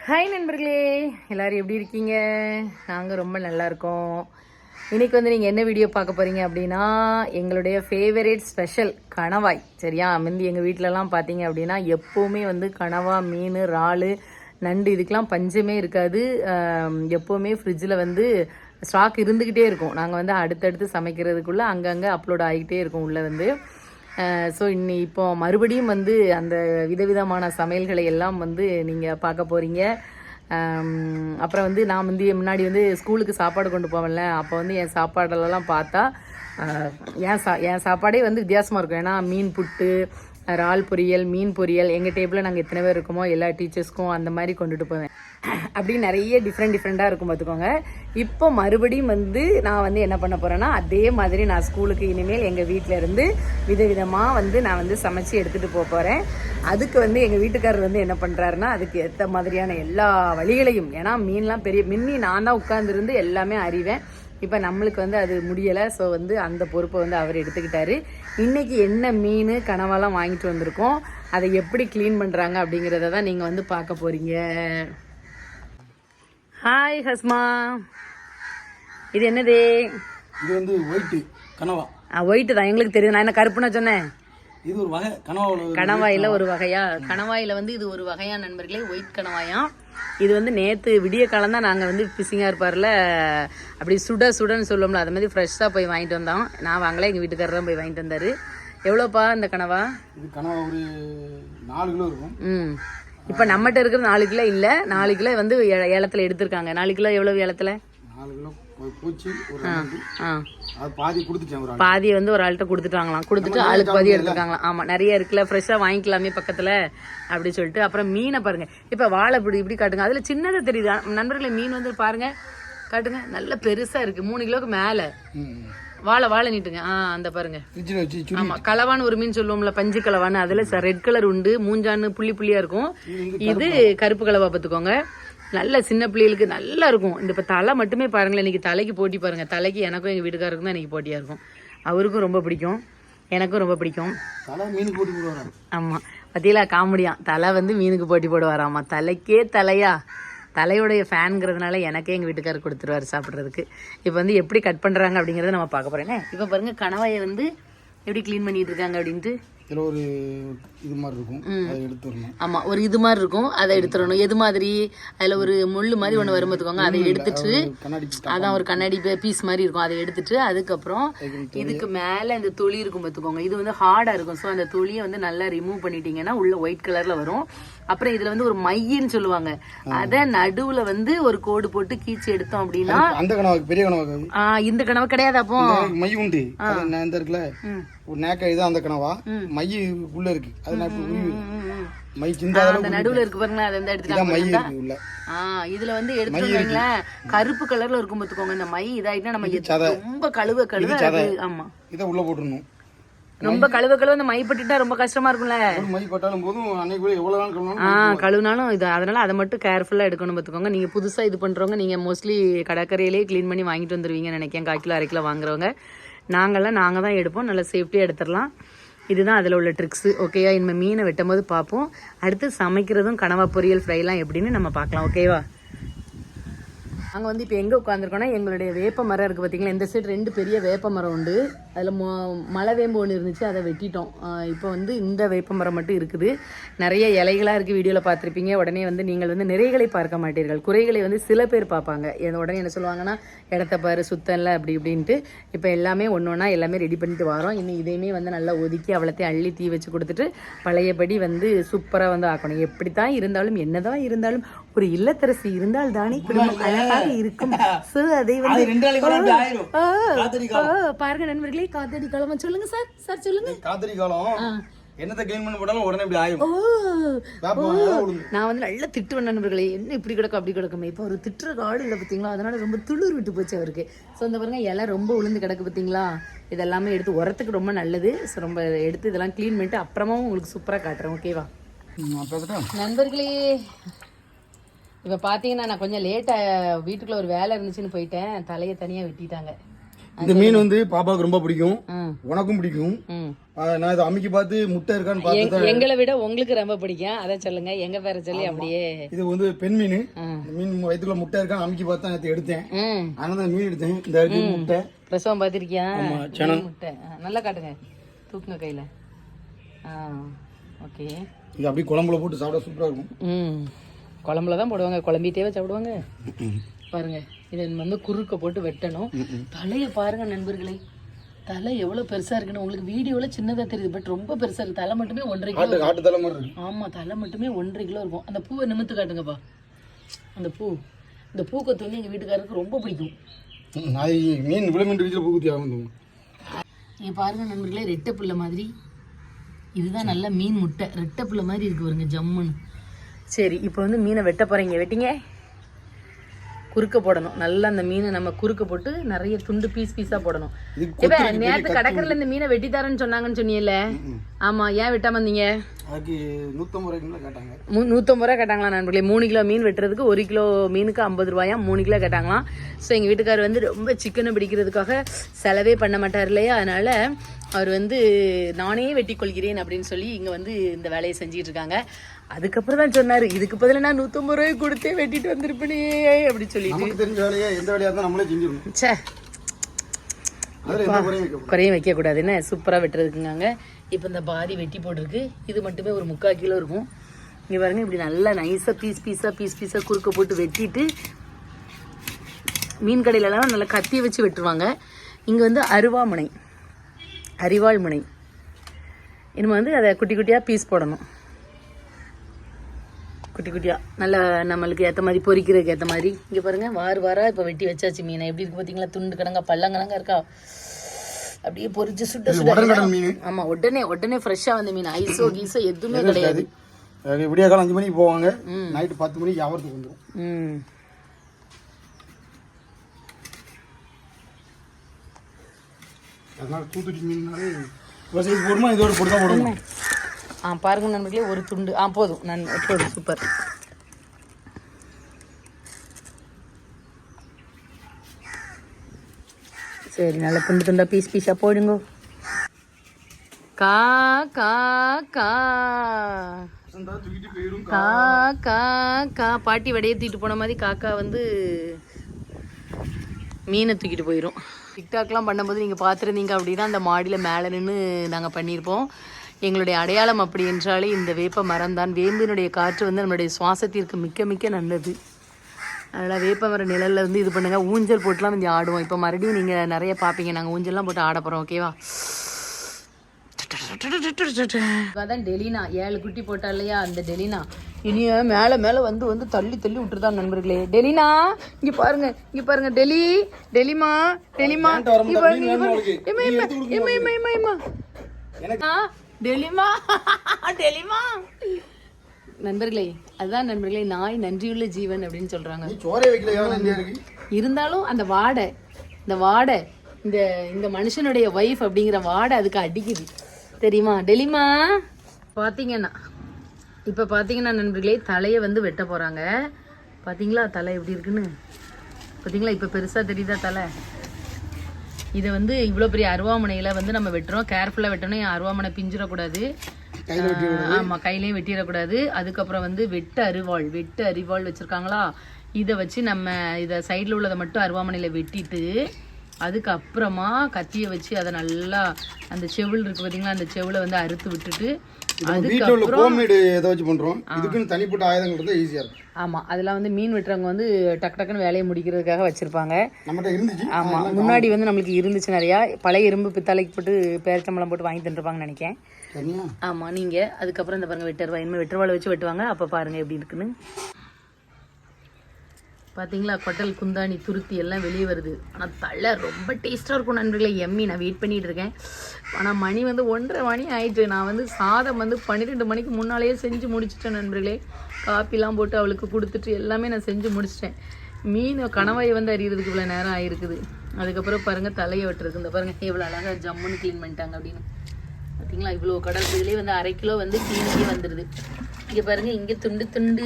Hi நண்பர்களே, எல்லோரும் எப்படி இருக்கீங்க? நாங்கள் ரொம்ப நல்லா இருக்கோம். இன்றைக்கி வந்து நீங்கள் என்ன வீடியோ பார்க்க போகிறீங்க அப்படின்னா, எங்களுடைய ஃபேவரேட் ஸ்பெஷல் கணவாய். சரியா? முந்தி எங்கள் வீட்டிலலாம் பார்த்தீங்க அப்படின்னா எப்போவுமே வந்து கனவா, மீன், இறால், நண்டு இதுக்கெலாம் பஞ்சமே இருக்காது. எப்போவுமே ஃப்ரிட்ஜில் வந்து ஸ்டாக் இருந்துக்கிட்டே இருக்கும். நாங்கள் வந்து அடுத்தடுத்து சமைக்கிறதுக்குள்ளே அங்கங்கே அப்லோட் ஆகிக்கிட்டே இருக்கும் உள்ளே வந்து. ஸோ இப்போ மறுபடியும் வந்து அந்த விதவிதமான சமையல்களை எல்லாம் வந்து நீங்கள் பார்க்க போகிறீங்க. அப்புறம் வந்து நான் வந்து முன்னாடி வந்து ஸ்கூலுக்கு சாப்பாடு கொண்டு போவேன்ல, அப்போ வந்து என் சாப்பாடெல்லாம் பார்த்தா என் சாப்பாடே வந்து வித்தியாசமாக இருக்கும். ஏன்னா மீன் புட்டு, இறால் பொரியல், மீன் பொரியல், எங்கள் டேபிளில் நாங்கள் எத்தனை பேர் இருக்கோமோ எல்லா டீச்சர்ஸ்க்கும் அந்த மாதிரி கொண்டுட்டு போவேன். அப்படி நிறைய டிஃப்ரெண்ட்டாக இருக்கும் பார்த்துக்கோங்க. இப்போ மறுபடியும் வந்து நான் வந்து என்ன பண்ண போகிறேன்னா, அதே மாதிரி நான் ஸ்கூலுக்கு இனிமேல் எங்கள் வீட்டில் இருந்து விதவிதமாக வந்து நான் வந்து சமைச்சு எடுத்துகிட்டு போக போகிறேன். அதுக்கு வந்து எங்கள் வீட்டுக்காரர் வந்து என்ன பண்ணுறாருன்னா, அதுக்கு ஏற்ற மாதிரியான எல்லா வழிகளையும், ஏன்னா மீன்லாம் மின்னி நான் தான் உட்காந்துருந்து எல்லாமே அறிவேன். இப்போ நம்மளுக்கு வந்து அது முடியலை. ஸோ வந்து அந்த பொறுப்பை வந்து அவர் எடுத்துக்கிட்டாரு. இன்றைக்கி என்ன மீன், கனவாலாம் வாங்கிட்டு வந்திருக்கோம், அதை எப்படி க்ளீன் பண்ணுறாங்க அப்படிங்கிறத தான் நீங்கள் வந்து பார்க்க போகிறீங்க. ஹாய் ஹஸ்மா, இது என்னது? இது வந்து ஒயிட்டு கனவா. ஒயிட்டு தான், எங்களுக்கு தெரியும். நான் என்ன கருப்புன்னு சொன்னேன்? இது ஒரு வகை கணவாயில் ஒரு வகையா? கணவாயில் வந்து இது ஒரு வகையா நண்பர்களே, ஒயிட் கணவாயாம். இது வந்து நேற்று விடிய காலம் தான் நாங்கள் வந்து ஃபிஷிங்காக இருப்பார்ல, அப்படி சுடன்னு சொல்லுவோம்ல, அது மாதிரி ஃப்ரெஷ்ஷாக போய் வாங்கிட்டு வந்தோம். நான் வாங்கல, எங்கள் வீட்டுக்காரர் தான் போய் வாங்கிட்டு வந்தார். எவ்வளோப்பா இந்த கனவா? இது கனவா ஒரு 4 கிலோ இருக்கும். இப்போ நம்மகிட்ட இருக்கிற 4 கிலோ இல்லை, 4 கிலோ வந்து ஏலத்தில் எடுத்திருக்காங்க. 4 கிலோ எவ்வளோ ஏலத்தில்? 4 கிலோ போச்சு. பாதி கொடுத்துட்டேன். பாதியை வந்து ஒரு ஆள்கிட்ட கொடுத்துட்டாங்களாம். கொடுத்துட்டு ஆளுக்கு பாதி எடுத்துருக்காங்களாம். ஆமாம், நிறைய இருக்குல்ல, ஃப்ரெஷ்ஷாக வாங்கிக்கலாமே பக்கத்தில் அப்படி சொல்லிட்டு. அப்புறம் மீனை பாருங்கள். இப்போ வாழை இப்படி காட்டுங்க. அதில் சின்னதாக தெரியுது நண்பர்களே. மீன் வந்து பாருங்கள், காட்டுங்க, நல்ல பெருசாக இருக்குது. 3 கிலோவுக்கு மேலே. வாழை நீட்டுங்க. அந்த பாருங்க. ஆமாம், கலவான்னு ஒரு மீன் சொல்லுவோம்ல, பஞ்சு கலவான்னு. அதில் ரெட் கலர் உண்டு, மூஞ்சான்னு புள்ளியாக இருக்கும். இது கருப்பு கலவா பார்த்துக்கோங்க. நல்ல சின்ன பிள்ளைகளுக்கு நல்லா இருக்கும். இந்த இப்போ தலை மட்டுமே பாருங்களேன். இன்றைக்கி தலைக்கு போட்டி பாருங்கள். தலைக்கு எனக்கும் எங்கள் வீட்டுக்காருக்கும் தான் இன்றைக்கி போட்டியாக இருக்கும். அவருக்கும் ரொம்ப பிடிக்கும், எனக்கும் ரொம்ப பிடிக்கும். ஆமாம், பத்தியில காமெடியான். தலை வந்து மீனுக்கு போட்டி போடுவாராமா. தலைக்கே தலையா? தலையோடைய ஃபேனுங்கிறதுனால எனக்கே எங்கள் வீட்டுக்காரர் கொடுத்துருவார் சாப்பிட்றதுக்கு. இப்போ வந்து எப்படி கட் பண்ணுறாங்க அப்படிங்கிறத நம்ம பார்க்க போகிறேன். இப்போ பாருங்கள், கணவாயை வந்து எப்படி க்ளீன் பண்ணிட்டு இருக்காங்க அப்படின்ட்டு. இதில் ஒரு இது மாதிரி இருக்கும், அதை எடுத்துடணும். ஆமாம், ஒரு இது மாதிரி இருக்கும், அதை எடுத்துடணும். எது மாதிரி? அதில் ஒரு முள் மாதிரி ஒன்று வரும் பார்த்துக்கோங்க. அதை எடுத்துட்டு, அதான் ஒரு கண்ணாடி பீஸ் மாதிரி இருக்கும், அதை எடுத்துட்டு அதுக்கப்புறம் இதுக்கு மேலே இந்த தொளி இருக்கும் பார்த்துக்கோங்க. இது வந்து ஹார்டாக இருக்கும். ஸோ அந்த தொளியை வந்து நல்லா ரிமூவ் பண்ணிட்டீங்கன்னா உள்ள ஒயிட் கலரில் வரும். அப்புறம் இதுல வந்து ஒரு மையின்னு சொல்லுவாங்க, அத நடுவுல வந்து ஒரு கோடு போட்டு கீச்சு எடுத்தோம் அப்படின்னா அந்த கனவு பெரிய கனவு. இந்த கனவு கிடையாது. அப்போ மை உண்டு, அந்த இருக்குல்ல ஒரு நேக்க, இது அந்த கனவா மை உள்ள இருக்கு. அது மை சின்ன அந்த நடுவுல இருக்கு பாருங்க, அதை வந்து எடுத்துட்டாங்க. இதுல வந்து எடுத்துட்டீங்களா, கருப்பு கலர்ல இருக்கும் பாத்துக்கோங்க. இந்த மை இதாயிட்டா நம்ம ரொம்ப கழுவ. ஆமா, இதை உள்ள போட்டுறணும். ரொம்ப கழுவ அந்த மை பட்டுட்டா ரொம்ப கஷ்டமா இருக்கும்ல. மை பட்டாலும் போதும், அன்னைக்கு எவ்வளவு கழுவினாலும் இது. அதனால அதை மட்டும் கேர்ஃபுல்லா எடுக்கணும் பார்த்துக்கோங்க. நீங்க புதுசா இது பண்றவங்க, நீங்க மோஸ்ட்லி கடற்கரையிலேயே கிளீன் பண்ணி வாங்கிட்டு வந்துருவீங்கன்னு நினைக்கிறேன். 1/4 கிலோ 1/2 கிலோ வாங்குறவங்க. நாங்கள் தான் எடுப்போம், நல்லா சேஃப்டியா எடுத்துடலாம். இதுதான் அதில் உள்ள ட்ரிக்ஸு. ஓகேவா? இனிமேல் மீனை வெட்டும் போது பார்ப்போம். அடுத்து சமைக்கிறதும் கனவா பொரியல் ஃப்ரைலாம் எப்படின்னு நம்ம பார்க்கலாம். ஓகேவா? நாங்கள் வந்து இப்போ எங்கே உட்காந்துருக்கோன்னா, எங்களுடைய வேப்ப மரம் இருக்குது பார்த்தீங்களா. இந்த சைடு 2 பெரிய வேப்ப மரம் உண்டு. அதில் மலை வேம்பு ஒன்று இருந்துச்சு, அதை வெட்டிட்டோம். இப்போ வந்து இந்த வேப்ப மரம் மட்டும் இருக்குது. நிறைய இலைகளாக இருக்குது, வீடியோவில் பார்த்துருப்பீங்க. உடனே வந்து நீங்கள் வந்து நிறைகளை பார்க்க மாட்டீர்கள், குறைகளை வந்து சில பேர் பார்ப்பாங்க. உடனே என்ன சொல்லுவாங்கன்னா, இடத்த பாரு சுத்தம் இல்லை அப்படி இப்படின்ட்டு. இப்போ எல்லாமே ஒன்றா எல்லாமே ரெடி பண்ணிட்டு வரோம். இன்னும் இதையுமே வந்து நல்லா ஒதுக்கி அவ்வளோத்தையும் அள்ளி தீ வச்சு கொடுத்துட்டு பழையபடி வந்து சூப்பராக வந்து ஆக்கணும். எப்படி தான் இருந்தாலும், என்னதான் இருந்தாலும், ஒரு இல்லத்தரசி இருந்தால் தானே குடும்பம் அழகாக இருக்கும். அதை வந்து பாருங்க நண்பர்களே, காத்தடி காலம் சொல்லுங்க சார் சொல்லுங்க. காத்தடி காலம் என்னத்தை க்ளீன் பண்ண போட்டாலும் உடனே இப்படி ஆயிடும். நான் வந்து நல்லா திட்டுவேன் நண்பர்களே, என்ன இப்படி கிடக்கும் அப்படி கிடக்குமே. இப்போ ஒரு திட்டுற காடு இல்லை பார்த்தீங்களா, அதனால ரொம்ப துளிர் விட்டு போச்சு அவருக்கு. ஸோ இந்த பாருங்க, இலை ரொம்ப உளுந்து கிடக்கு பார்த்தீங்களா. இதெல்லாமே எடுத்து உரத்துக்கு ரொம்ப நல்லது. ஸோ ரொம்ப எடுத்து இதெல்லாம் க்ளீன் பண்ணிட்டு அப்புறமா உங்களுக்கு சூப்பராக காட்டுறேன். ஓகேவா நண்பர்களே? இப்போ பார்த்தீங்கன்னா நான் கொஞ்சம் லேட்டாக வீட்டுக்குள்ளே ஒரு வேலை இருந்துச்சுன்னு போயிட்டேன். தலையை தனியாக வெட்டிட்டாங்க. இந்த மீன் வந்து பாப்பாவுக்கு ரொம்ப பிடிக்கும், ம் உனக்கும் பிடிக்கும். ம் நான் இதை அமைக்கி பார்த்து முட்டை இருக்கான்னு பார்த்து தான். எங்களை விட உங்களுக்கு ரொம்ப பிடிக்கும், அதை சொல்லுங்க. எங்க பேரை சொல்லி அப்படியே. இது வந்து பெண் மீன். இந்த மீன் வயிற்றுக்குள்ள முட்டை இருக்கான்னு அமைக்கி பார்த்து தான் நேற்று எடுத்தேன். அதனால தான் மீன் எடுத்தேன். இந்த இருக்கு முட்டை. பிரசவம் பார்த்திருக்கியா? சேனல் முட்டை நல்லா காட்டுங்க, தூக்குங்க கையில. ஓகே. இது அப்படியே குழம்புல போட்டு சாப்பிட சூப்பரா இருக்கும். குழம்புல தான் போடுவாங்க, குழம்பிட்டே சாப்பிடுவாங்க. பாருங்க, இதை வந்து குறுக்க போட்டு வெட்டணும். தலையை பாருங்க நண்பர்களே, தலை எவ்வளவு பெருசா இருக்குன்னு உங்களுக்கு வீடியோல சின்னதா தெரியுது, பட் ரொம்ப பெருசா இருக்கு. தலை மட்டுமே 1.5 கிலோ. காட்டு தலை மாதிரி இருக்கு. ஆமா, தலை மட்டுமே 1.5 கிலோ இருக்கும். அந்த பூவை நிமித்து காட்டுங்கப்பா. அந்த பூ, இந்த பூக்கொத்து வந்து எங்க வீட்டுக்காரருக்கு ரொம்ப பிடிக்கும். மீன் இவ்வளவு மீன் வீட்டுல பூக்குத்தி ஆகும். நீங்க பாருங்க நண்பர்களே, ரெட்டை புள்ள மாதிரி. இதுதான் நல்ல மீன் முட்டை, ரெட்டை புள்ள மாதிரி இருக்கு பாருங்க, ஜம்முன்னு. சரி, இப்போ வந்து மீனை வெட்ட போறீங்க. வெட்டிங்க, குறுக்க போடணும். நல்லா அந்த மீனை நம்ம குறுக்க போட்டு நிறைய துண்டு பீஸ் பீஸா போடணும். இப்ப நேத்து கடற்கரையில இந்த மீனை வெட்டி தரேன்னு சொன்னாங்கன்னு சொன்னீங்கல்ல, ஆமா, ஏன் வெட்டாம வந்தீங்க? அதுக்கு 150 ரூபாய் கேட்டாங்க. 150 ரூபாய் கேட்டாங்களா நண்பர்களே? 3 கிலோ மீன் வெட்டுறதுக்கு 1 கிலோ மீனுக்கு 50 ரூபாயா, 3 கிலோ கேட்டாங்களாம். ஸோ எங்கள் வீட்டுக்காரர் வந்து ரொம்ப சிக்கனை பிடிக்கிறதுக்காக செலவே பண்ண மாட்டார் இல்லையா, அதனால அவர் வந்து நானே வெட்டி கொள்கிறேன் அப்படின்னு சொல்லி இங்கே வந்து இந்த வேலையை செஞ்சுட்டு இருக்காங்க. அதுக்கப்புறம் தான் சொன்னார், இதுக்கு பதில் நான் 150 ரூபாய் கொடுத்தே வெட்டிட்டு வந்திருப்பேனே அப்படின்னு சொல்லிட்டு. தெரிஞ்ச வேலையை எந்த வேலையாக இருந்தால் நம்மளே செஞ்சிடணும். சே, குறையும் வைக்கக்கூடாது, என்ன சூப்பராக வெட்டுறதுக்குங்க. இப்போ இந்த பாதி வெட்டி போட்டிருக்கு, இது மட்டுமே ஒரு 3/4 கிலோ இருக்கும். இங்கே பாருங்க, இப்படி நல்லா நைஸாக பீஸ் பீஸாக குறுக்க போட்டு வெட்டிட்டு, மீன் கடையிலலாம் நல்லா கத்தியை வச்சு வெட்டுருவாங்க. இங்கே வந்து அரிவாள் முனை. இனிமே வந்து அதை குட்டி குட்டியாக பீஸ் போடணும். குட்டி குட்டியாக நல்லா நம்மளுக்கு ஏற்ற மாதிரி, பொரிக்கிறதுக்கு ஏற்ற மாதிரி. இங்கே பாருங்கள், வாராக இப்போ வெட்டி வச்சாச்சு மீனை. எப்படி இருக்கு பார்த்தீங்களா? துண்டு கிடங்கா, பள்ளங்கிழங்கா இருக்கா, அப்படியே பொரிச்சு சுட்ட. ஆமாம், உடனே ஃப்ரெஷ்ஷாக வந்த மீன், ஐஸோ கீஸோ எதுவுமே கிடையாது. விடிய காலம் 5 மணிக்கு போவாங்க, நைட்டு 10 மணிக்கு வியாபாரத்துக்கு வந்துடும். அதனால தூத்துக்குடி மீன்னாலே போடுமா, இதோட போட்டு தான் போடணும். பாருங்க நண்பர்களே, ஒரு துண்டு போதும். போதும், சூப்பர். சரி, நல்ல துண்டா பீஸா போடுங்க. கா கா கா கா கா கா பாட்டி வடையை தூக்கிட்டு போன மாதிரி காக்கா வந்து மீனை தூக்கிட்டு போயிடும். டிக்டாக்லாம் பண்ணும்போது நீங்கள் பார்த்துருந்தீங்க அப்படின்னா, அந்த மாடியில் மேலே நின்று நாங்கள் பண்ணியிருப்போம். எங்களுடைய அடையாளம் அப்படி என்றாலே இந்த வேப்ப மரம் தான். வேம்பினுடைய காற்று வந்து நம்மளுடைய சுவாசத்திற்கு மிக்க மிக்க நல்லது. அதனால் வேப்ப மர நிழலில் வந்து இது பண்ணுங்கள். ஊஞ்சல் போட்டுலாம் கொஞ்சம் ஆடுவோம். இப்போ மறுபடியும் நீங்கள் நிறைய பார்ப்பீங்க, நாங்கள் ஊஞ்சல்லாம் போட்டு ஆட போகிறோம். ஓகேவா? அதான் டெலினா 7 குட்டி போட்டா இல்லையா, அந்த டெலினா இனிய மேலே வந்து தள்ளி விட்டுருதான் நண்பர்களே. டெலினா இங்க பாருங்க டெலிமா டெலிமா நண்பர்களே. அதுதான் நண்பர்களே, நாய் நன்றியுள்ள ஜீவன் அப்படின்னு சொல்றாங்க. இருந்தாலும் அந்த வாடை இந்த மனுஷனுடைய வைஃப் அப்படிங்கிற வாடை அதுக்கு அடிக்குது, தெரியுமா? டெலிமா இப்போ பார்த்தீங்கன்னா நண்பர்களே, தலையை வந்து வெட்ட போகிறாங்க. பார்த்தீங்களா தலை எப்படி இருக்குன்னு? பார்த்தீங்களா, இப்போ பெருசாக தெரியுதா தலை? இதை வந்து இவ்வளோ பெரிய அருவாமனையில் வந்து நம்ம வெட்டுறோம். கேர்ஃபுல்லாக வெட்டணும், அருவாமனை பிஞ்சிடக்கூடாது. ஆமாம், கையிலையும் வெட்டிடக்கூடாது. அதுக்கப்புறம் வந்து வெட்டு அரிவாள் வச்சுருக்காங்களா, இதை வச்சு நம்ம இதை சைடில் உள்ளதை மட்டும் அருவாமனையில் வெட்டிட்டு, அதுக்கப்புறமா கத்தியை வச்சு அதை நல்லா அந்த செவில் இருக்கு பார்த்தீங்களா, அந்த செவிலை வந்து அறுத்து விட்டுட்டு, ஆமா, அதெல்லாம் வந்து மீன் வெட்டுறவங்க வந்து டக்குன்னு வேலையை முடிக்கிறதுக்காக வச்சிருப்பாங்க. ஆமா, முன்னாடி வந்து நம்மளுக்கு இருந்துச்சு நிறையா. பழைய இரும்பு பித்தளைக்கு போட்டு பேரச்சம்பளம் போட்டு வாங்கி தந்துருப்பாங்கன்னு நினைக்கிறேன். ஆமா, நீங்க அதுக்கப்புறம் இந்த பாருங்க வெட்டருவா, இனிமேல் வெட்டருவாளை வச்சு வெட்டுவாங்க. அப்ப பாருங்க எப்படி இருக்குன்னு. பார்த்தீங்களா, கொட்டல் குந்தாணி துருத்தி எல்லாம் வெளியே வருது. ஆனால் தலை ரொம்ப டேஸ்ட்டாக இருக்கும் நண்பர்களே, எம்மி. நான் வெயிட் பண்ணிகிட்டு இருக்கேன். ஆனால் மணி வந்து 1:30 மணி ஆயிட்டு. நான் வந்து சாதம் வந்து 12 மணிக்கு முன்னாலேயே செஞ்சு முடிச்சிட்டேன் நண்பர்களே. காப்பிலாம் போட்டு அவளுக்கு கொடுத்துட்டு எல்லாமே நான் செஞ்சு முடிச்சிட்டேன். மீன் கணவாயை வந்து அறியறதுக்கு இவ்வளோ நேரம் ஆகிருக்குது. அதுக்கப்புறம் பாருங்கள் தலையை வெட்டுறது. இந்த பாருங்கள் எவ்வளோ அழகாக ஜம்முன்னு க்ளீன் பண்ணிட்டாங்க அப்படின்னு. பார்த்தீங்களா இவ்வளோ கடல் இதுலேயே வந்து 1/2 கிலோ வந்து கிளீனிக்கே வந்துடுது. இங்கே பாருங்க, இங்கே துண்டு துண்டு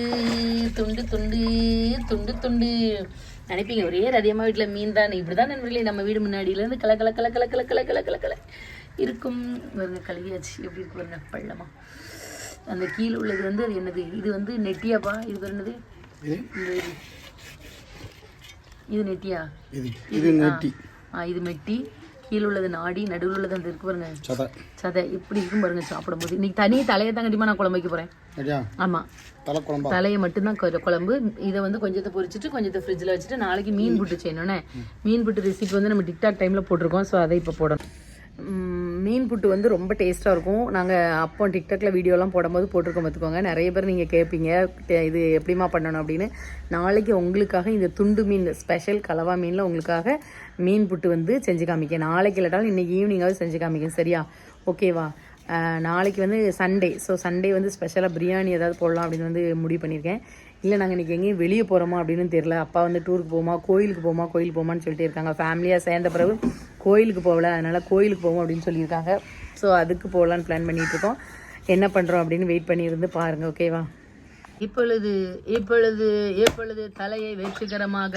துண்டு துண்டு துண்டு துண்டு நினைப்பீங்க ஒரே அதிகமாக வீட்டில் மீன் தான். இப்படி தான் நண்பர்களே நம்ம வீடு முன்னாடியிலேருந்து கல கல கல கல கல கல கல கல கல இருக்கும் பாருங்க. கழுவியாச்சு. எப்படி இருக்கு பாருங்க பள்ளமா. அந்த கீழே உள்ளது வந்து அது என்னது, இது வந்து நெட்டியாப்பா, இது பேர் என்னது, இது நெட்டியா, இது நெட்டி. இது மெட்டி. கீழே உள்ளது நாடி, நடுவில் உள்ளது அந்த இருக்கு பாருங்க சதை. இப்படி இருக்கும் பாருங்க சாப்பிடும்போது. இன்னைக்கு தனி தலையை தான் கண்டிப்பாக நான் குழம்பு வைக்க போகிறேன். ஆமாம், தலையை மட்டும்தான் குழம்பு. இதை வந்து கொஞ்சத்தை பொரிச்சிட்டு கொஞ்சத்தை ஃப்ரிட்ஜில் வச்சுட்டு நாளைக்கு மீன் புட்டு செய்யணுன்னே. மீன் புட்டு ரெசிபி வந்து நம்ம டிக்டாக் டைமில் போட்டிருக்கோம். ஸோ அதை இப்போ போடணும். மீன் புட்டு வந்து ரொம்ப டேஸ்ட்டாக இருக்கும். நாங்கள் அப்போ டிக்டாக்ல வீடியோலாம் போடும்போது போட்டிருக்கோம் பார்த்துக்கோங்க. நிறைய பேர் நீங்கள் கேட்பீங்க இது எப்படிமா பண்ணணும் அப்படின்னு. நாளைக்கு உங்களுக்காக இந்த துண்டு மீன் ஸ்பெஷல் கலவா மீனில் உங்களுக்காக மீன் புட்டு வந்து செஞ்சு காமிக்கேன். நாளைக்கு இல்லாட்டாலும் இன்றைக்கி ஈவினிங்காவது செஞ்சு காமிக்கேன். சரியா? ஓகேவா? நாளைக்கு வந்து சண்டே. ஸோ சண்டே வந்து ஸ்பெஷலாக பிரியாணி ஏதாவது போடலாம் அப்படின்னு வந்து முடிவு பண்ணியிருக்கேன். இல்லை நாங்கள் இன்றைக்கி எங்கேயும் வெளியே போகிறோமா அப்படின்னு தெரியல. அப்பா வந்து டூருக்கு போமா, கோயிலுக்கு போமான்னு சொல்லிட்டு இருக்காங்க. ஃபேமிலியாக சேர்ந்த பிறகு கோயிலுக்கு போகல, அதனால் கோயிலுக்கு போவோம் அப்படின்னு சொல்லியிருக்காங்க. ஸோ அதுக்கு போகலான்னு பிளான் பண்ணிகிட்ருக்கோம். என்ன பண்ணுறோம் அப்படின்னு வெயிட் பண்ணியிருந்து பாருங்கள். ஓகேவா? இப்பொழுது தலையை வெற்றிகரமாக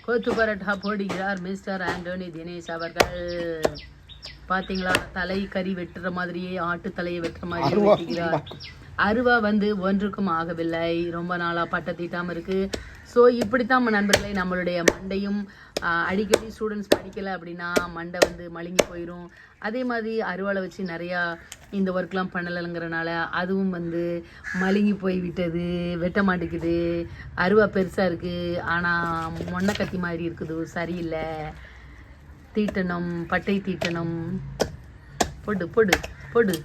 கொத்து பரோட்டா போடுகிறார் மிஸ்டர் ஆண்டோனி தினேஷ் அவர்கள். பார்த்தீங்களா? தலை கறி வெட்டுற மாதிரியே ஆட்டு தலையை வெட்டுற மாதிரியே வெட்டுகிறார். அருவா வந்து ஒன்றுக்கும் ஆகவில்லை. ரொம்ப நாளாக பட்டை தீட்டாமல் இருக்குது. ஸோ இப்படித்தான் நண்பர்களே நம்மளுடைய மண்டையும். அடிக்கடி ஸ்டூடெண்ட்ஸ் படிக்கலை அப்படின்னா மண்டை வந்து மழுங்கி போயிடும். அதே மாதிரி அருவாளை வச்சு நிறையா இந்த ஒர்க்லாம் பண்ணலைங்கிறனால அதுவும் வந்து மழுங்கி போய் விட்டது, வெட்ட மாட்டேங்குது. அருவா பெருசாக இருக்குது, ஆனால் மொன்னை கத்தி மாதிரி இருக்குது, சரியில்லை. தீட்டணும், பட்டை தீட்டணும். பொடு பொடு பொடு.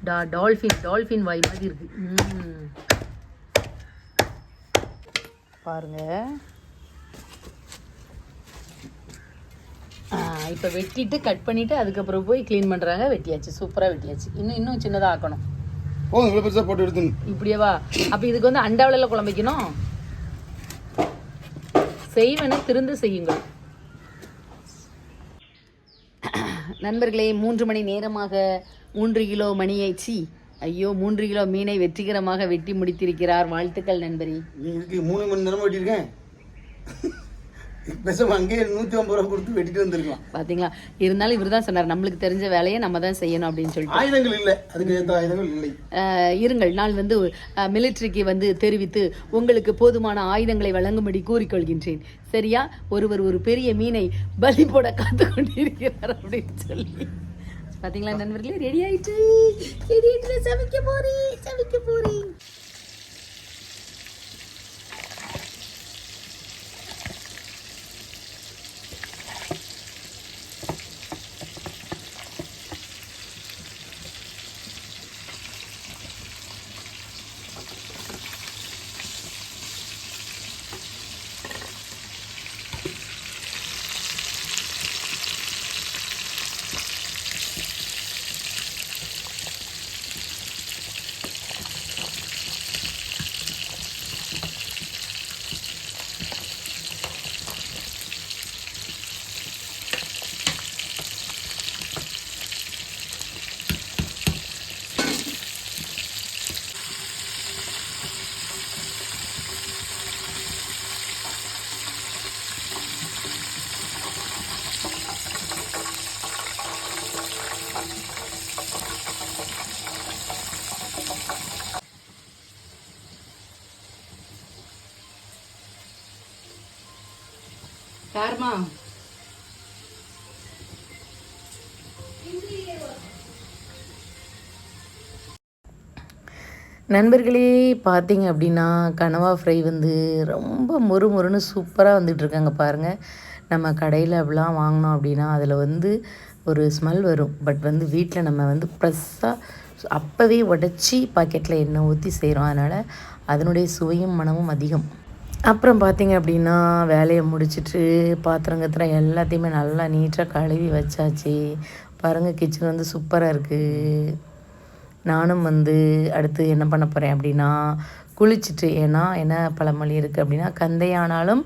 டால்ஃபின் வாய் மாதிரி இருக்கு. பாருங்க. இப்போ வெட்டிட்டு கட் பண்ணிட்டு அதுக்கப்புறம் போய் க்ளீன் பண்ணுறாங்க. வெட்டியாச்சு, சூப்பராக வெட்டியாச்சு. இன்னும் சின்னதாக ஆக்கணும். போட்டு எடுத்து இப்படியேவா? அப்போ இதுக்கு வந்து அண்டாவில குழம்பு வைக்கணும். செய்வன திருந்து செய்யுங்கள் நண்பர்களே. 3 மணி நேரமாக 3 கிலோ மணியை 3 கிலோ மீனை வெற்றிகரமாக வெட்டி முடித்திருக்கிறார். வாழ்த்துக்கள் நண்பரே. 3 மணி நேரமா வெட்டியிருக்கேன். பேசாம அங்கே 150 ரூபா கொடுத்து வெட்டிட்டு வந்திருக்கலாம். பாத்தீங்களா? இருந்தாலும் இவர் தான் சொன்னார் நம்மளுக்கு தெரிஞ்ச வேலையை நம்ம தான் செய்யணும் அப்படின்னு சொல்லிட்டு. ஆயுதங்கள் இல்லை, அதுக்கு ஏற்ற ஆயுதங்கள் இல்லை. இருங்கள், நான் வந்து மிலிட்ரிக்கு வந்து தெரிவித்து உங்களுக்கு போதுமான ஆயுதங்களை வழங்கும்படி கூறிக்கொள்கின்றேன். சரியா? ஒருவர் ஒரு பெரிய மீனை பலி போட காத்து கொண்டிருக்கிறார் அப்படின்னு சொல்லி. பாத்தீங்களா நண்பர்களே? ரெடி ஆயிட்டு சமைக்க போறேன். காரமா? நண்பர்களே பார்த்தீங்க அப்படின்னா கனவா ஃப்ரை வந்து ரொம்ப மொறுன்னு சூப்பராக வந்துட்டு இருக்காங்க பாருங்கள். நம்ம கடையில் அப்படிலாம் வாங்கினோம் அப்படின்னா அதில் வந்து ஒரு ஸ்மெல் வரும். பட் வந்து வீட்டில் நம்ம வந்து ஃப்ரெஷ்ஷாக அப்போவே உடச்சி பாக்கெட்டில் எண்ணெய் ஊற்றி செய்கிறோம். அதனால் அதனுடைய சுவையும் மனமும் அதிகம். அப்புறம் பார்த்திங்க அப்படின்னா வேலையை முடிச்சுட்டு பாத்திரம் எல்லாத்தையுமே நல்லா நீட்டாக கழுவி வச்சாச்சு. பாருங்கள், கிச்சன் வந்து சூப்பராக இருக்குது. நானும் வந்து அடுத்து என்ன பண்ண போகிறேன் அப்படின்னா குளிச்சுட்டு, ஏன்னா என்ன பழமொழி இருக்குது அப்படின்னா கந்தையானாலும்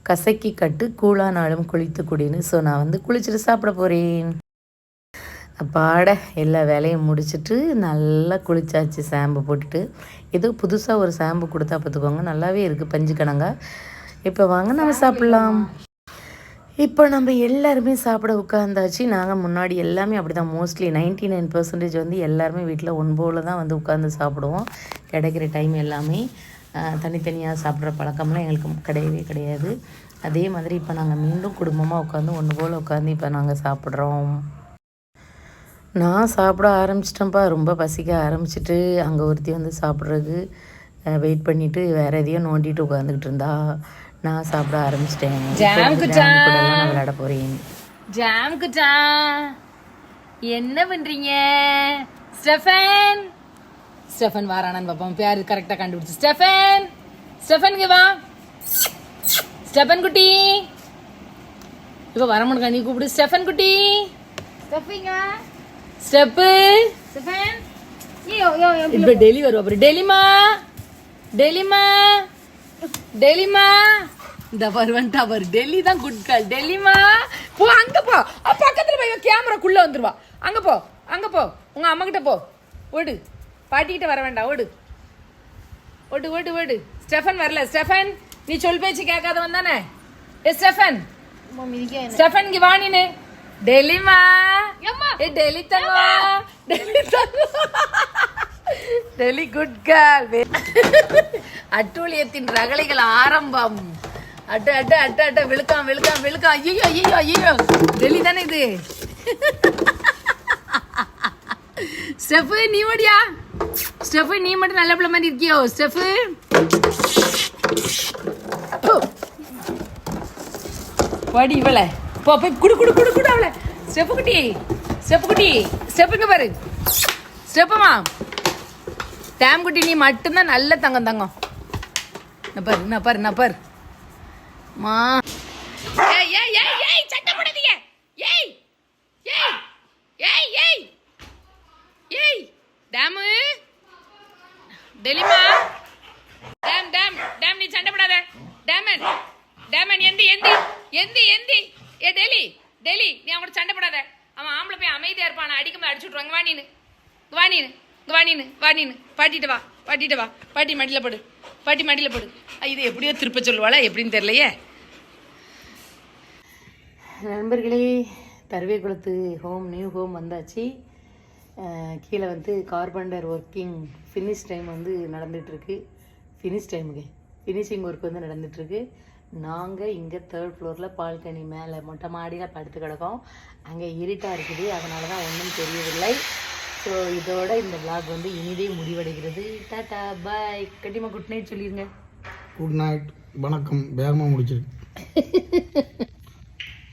கசக்கி கட்டு கூழானாலும் குளித்து குடின்னு. ஸோ நான் வந்து குளிச்சுட்டு சாப்பிட போகிறேன். பாட எல்லா வேலையும் முடிச்சுட்டு நல்லா குளிச்சாச்சு. ஷாம்பு போட்டுட்டு ஏதோ புதுசாக ஒரு ஷாம்பு கொடுத்தா பார்த்துக்கோங்க, நல்லாவே இருக்குது பஞ்சு கணங்கா. இப்போ வாங்க நம்ம சாப்பிட்லாம். இப்போ நம்ம எல்லாருமே சாப்பிட உட்காந்தாச்சு. நாங்கள் முன்னாடி எல்லாமே அப்படி தான், மோஸ்ட்லி 99% வந்து எல்லாருமே வீட்டில் ஒன்போல தான் வந்து உட்காந்து சாப்பிடுவோம். கிடைக்கிற டைம் எல்லாமே தனித்தனியாக சாப்பிட்ற பழக்கம்லாம் எங்களுக்கு கிடையவே கிடையாது. அதே மாதிரி இப்போ நாங்கள் மீண்டும் குடும்பமாக உட்காந்து ஒன்று போல் உட்காந்து இப்போ நாங்கள் சாப்பிட்றோம். நான் சாப்பிட ஆரம்பிச்சிட்டேன்ப்பா, ரொம்ப பசிக்க ஆரம்பிச்சிட்டு. அங்கே ஒருத்தி வந்து சாப்பிட்றதுக்கு வெயிட் பண்ணிவிட்டு வேறு எதையும் நோண்டிட்டு உட்காந்துக்கிட்டு இருந்தா. நான் சாப்பிட ஆரம்பிச்சிட்டேன். நான் விளையாட போகிறேன். ஜாம்குச்சா என்ன பண்ணுறீங்க? ஸ்டெஃபன் ஸ்டெஃபன் வாரானான்னு பார்ப்போம். பேர் கரெக்டாக கண்டுபிடிச்சு. ஸ்டெஃபன் ஸ்டெஃபனுக்கு வா. ஸ்டெஃபன் குட்டி இப்போ வர முடியுங்க, நீ கூப்பிடு. ஸ்டெஃபன் குட்டி ஸ்டெப்பு இப்போ டெல்லி வருவா. அப்புறம் டெலிமா டெலிமா டெலிமா இந்த வருவன்ட்டா வரு. டெல்லி தான் குட் கால். டெல்லிமா போ, அங்க போ, பக்கத்துல போய் கேமராக்குள்ள வந்துருவா. அங்க போ, அங்க போ, உங்க அம்மா கிட்ட போ. ஓடு, பாட்டிக்கிட்ட வர வேண்டாம். ஓடு ஓடு ஓடு ஓடு. ஸ்டெஃபன் வரல. ஸ்டெஃபன் நீ சொல் பேச்சு கேட்காதவன் தானே? ஏ ஸ்டெஃபன், ஸ்டெஃபன் இங்க வா நீனு. டெல்லிமா ஏ டெல்லி தங்கா, டெல்லி தங்கா, டெல்லி குட் கேர்ள். அட்டூழியத்தின் ரகளைகள் ஆரம்பம். அட்ட அட்ட அட்ட அட்ட விழுக்காம் விழுக்காம் விழுக்காம். ஐயோ ஐயோ ஐயோ, டெல்லி தானே இது. ஸ்டெஃபு நீ ஓடியா? ஸ்டெஃபு நீ மட்டும் நல்ல பிள்ளை மாதிரி இருக்கியோ? ஸ்டெஃபு வாடி இவளை போ, போய் குடு குடு குடு குடு அவளை. ஸ்டெப்பு குட்டி, ஸ்டெப்பு குட்டி, ஸ்டெப்புங்க பாரு. ஸ்டெப்புமா டேம் குட்டி, நீ மட்டும்தான் நல்ல தங்கம் தங்கம். பாரு நான் பாரு நான் பாரு மா. ஏய் ஏய் ஏய் ஏய் சட்டை போடாதீங்க. ஏய் ஏய் ஏய் ஏய் ஏய் டேமு டெலிமா டேம் டேம் டேம் நீ சண்டை போடாத. டேமன் டேமன் எந்தி எந்தி எந்தி எந்தி. ஏ டெலி டெலி நீ அவங்களோட சண்டை போடாத. அவன் ஆம்பளை போய் அமைதியா இருப்பான், நான் அடிக்க அடிச்சு விட்ருவாங்க. வா நீனு வா நீனு வா நீனு வா நீனு. பாட்டிட்டு வா பாட்டிட்டு வா. பாட்டி மடியில் போடு, பாட்டி மடியில் போடு. இது எப்படியோ திருப்ப சொல்லுவாளா எப்படின்னு தெரியலையே. நண்பர்களே, தருவேக்குளத்து ஹோம் நியூ ஹோம் வந்தாச்சு. கீழே வந்து கார்பெண்டர் ஒர்க்கிங் ஃபினிஷ் டைம் வந்து நடந்துகிட்ருக்கு. ஃபினிஷிங் ஒர்க் வந்து நடந்துகிட்ருக்கு. நாங்கள் இங்கே 3rd ஃப்ளோரில் பால்கனி மேலே மொட்டை மாடியில் படுத்து கிடக்கோம். அங்கே இருட்டாக இருக்குது, அதனால தான் ஒன்றும் தெரியவில்லை. ஸோ இதோட இந்த vlog வந்து இனிதே முடிவடைகிறது. டாட்டா பாய். கண்டிப்பாக குட் நைட் சொல்லிடுங்க. குட் நைட், வணக்கம். வேகமாக முடிச்சிருக்கு.